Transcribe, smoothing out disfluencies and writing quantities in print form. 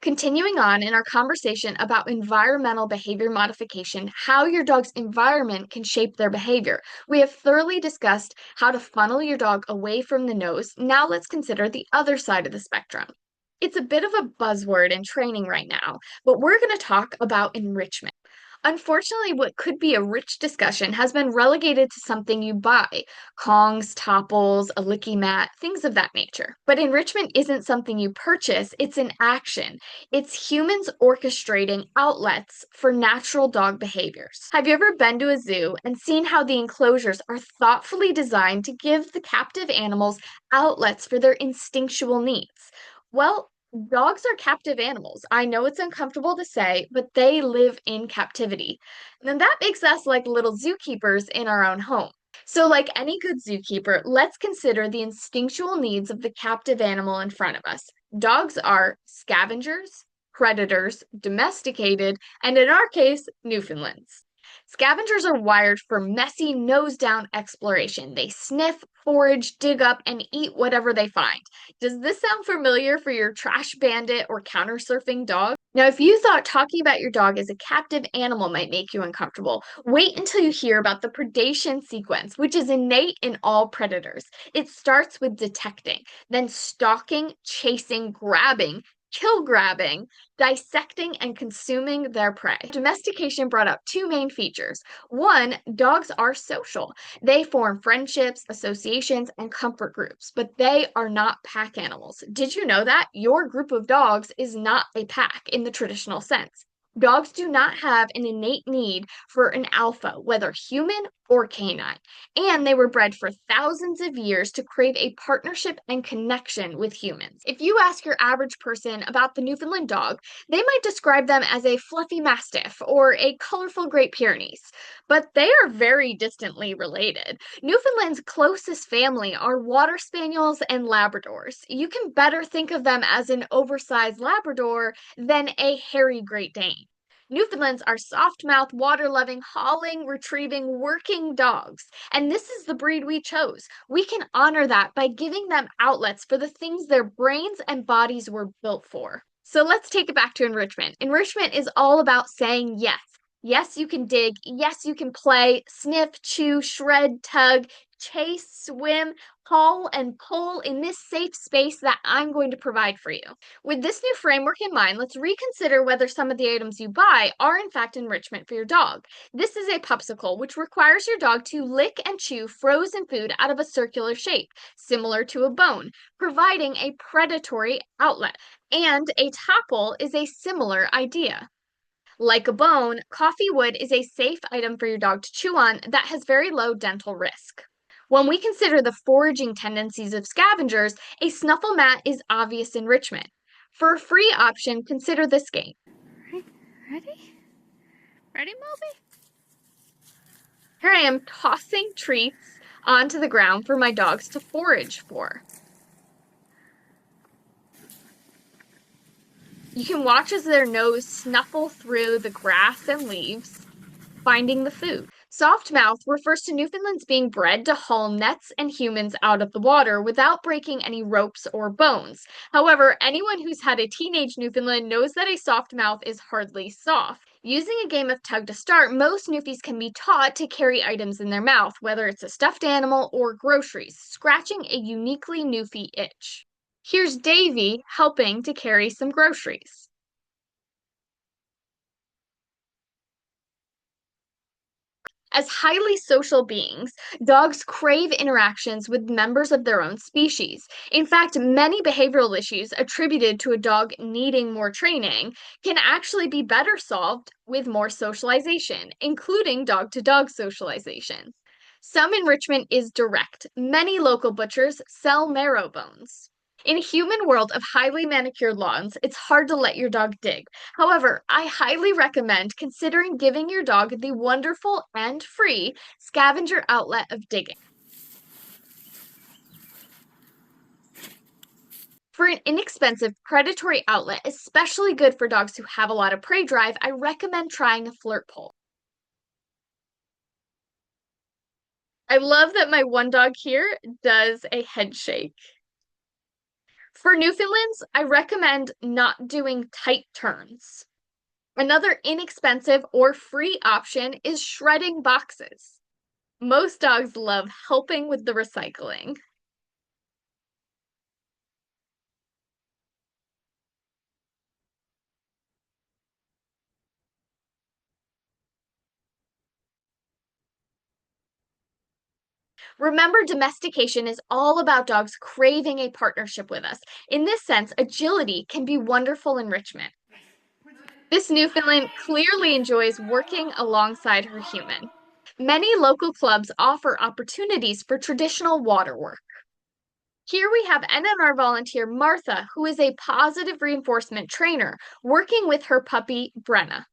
Continuing on in our conversation about environmental behavior modification, how your dog's environment can shape their behavior. We have thoroughly discussed how to funnel your dog away from the nose. Now let's consider the other side of the spectrum. It's a bit of a buzzword in training right now, but we're going to talk about enrichment. Unfortunately, what could be a rich discussion has been relegated to something you buy: Kongs, topples, a licky mat, things of that nature. But enrichment isn't something you purchase, it's an action. It's humans orchestrating outlets for natural dog behaviors. Have you ever been to a zoo and seen how the enclosures are thoughtfully designed to give the captive animals outlets for their instinctual needs? Well, dogs are captive animals. I know it's uncomfortable to say, but they live in captivity. And that makes us like little zookeepers in our own home. So, like any good zookeeper, let's consider the instinctual needs of the captive animal in front of us. Dogs are scavengers, predators, domesticated, and in our case, Newfoundlands. Scavengers are wired for messy, nose down exploration. They sniff, forage, dig up, and eat whatever they find. Does this sound familiar for your trash bandit or counter surfing dog? Now, if you thought talking about your dog as a captive animal might make you uncomfortable, wait until you hear about the predation sequence, which is innate in all predators. It starts with detecting, then stalking, chasing, grabbing, kill grabbing, dissecting, and consuming their prey. Domestication brought up two main features. One, dogs are social. They form friendships, associations, and comfort groups, but they are not pack animals. Did you know that? Your group of dogs is not a pack in the traditional sense. Dogs do not have an innate need for an alpha, whether human or canine, and they were bred for thousands of years to crave a partnership and connection with humans. If you ask your average person about the Newfoundland dog, they might describe them as a fluffy mastiff or a colorful Great Pyrenees, but they are very distantly related. Newfoundland's closest family are water spaniels and Labradors. You can better think of them as an oversized Labrador than a hairy Great Dane. Newfoundlands are soft-mouthed, water-loving, hauling, retrieving, working dogs. And this is the breed we chose. We can honor that by giving them outlets for the things their brains and bodies were built for. So let's take it back to enrichment. Enrichment is all about saying yes. Yes, you can dig. Yes, you can play, sniff, chew, shred, tug, chase, swim, haul, and pull in this safe space that I'm going to provide for you. With this new framework in mind, let's reconsider whether some of the items you buy are in fact enrichment for your dog. This is a popsicle, which requires your dog to lick and chew frozen food out of a circular shape, similar to a bone, providing a predatory outlet. And a topple is a similar idea. Like a bone, coffee wood is a safe item for your dog to chew on that has very low dental risk. When we consider the foraging tendencies of scavengers, a snuffle mat is obvious enrichment. For a free option, consider this game. Ready? Ready, Moby? Here I am tossing treats onto the ground for my dogs to forage for. You can watch as their nose snuffle through the grass and leaves, finding the food. Soft mouth refers to Newfoundlands being bred to haul nets and humans out of the water without breaking any ropes or bones. However, anyone who's had a teenage Newfoundland knows that a soft mouth is hardly soft. Using a game of tug to start, most Newfies can be taught to carry items in their mouth, whether it's a stuffed animal or groceries, scratching a uniquely Newfie itch. Here's Davy helping to carry some groceries. As highly social beings, dogs crave interactions with members of their own species. In fact, many behavioral issues attributed to a dog needing more training can actually be better solved with more socialization, including dog to dog socialization. Some enrichment is direct. Many local butchers sell marrow bones. In a human world of highly manicured lawns, it's hard to let your dog dig. However, I highly recommend considering giving your dog the wonderful and free scavenger outlet of digging. For an inexpensive predatory outlet, especially good for dogs who have a lot of prey drive, I recommend trying a flirt pole. I love that my one dog here does a head shake. For Newfoundlands, I recommend not doing tight turns. Another inexpensive or free option is shredding boxes. Most dogs love helping with the recycling. Remember, domestication is all about dogs craving a partnership with us. In this sense, agility can be wonderful enrichment. This Newfoundland clearly enjoys working alongside her human. Many local clubs offer opportunities for traditional water work. Here we have NNR volunteer Martha, who is a positive reinforcement trainer, working with her puppy Brenna.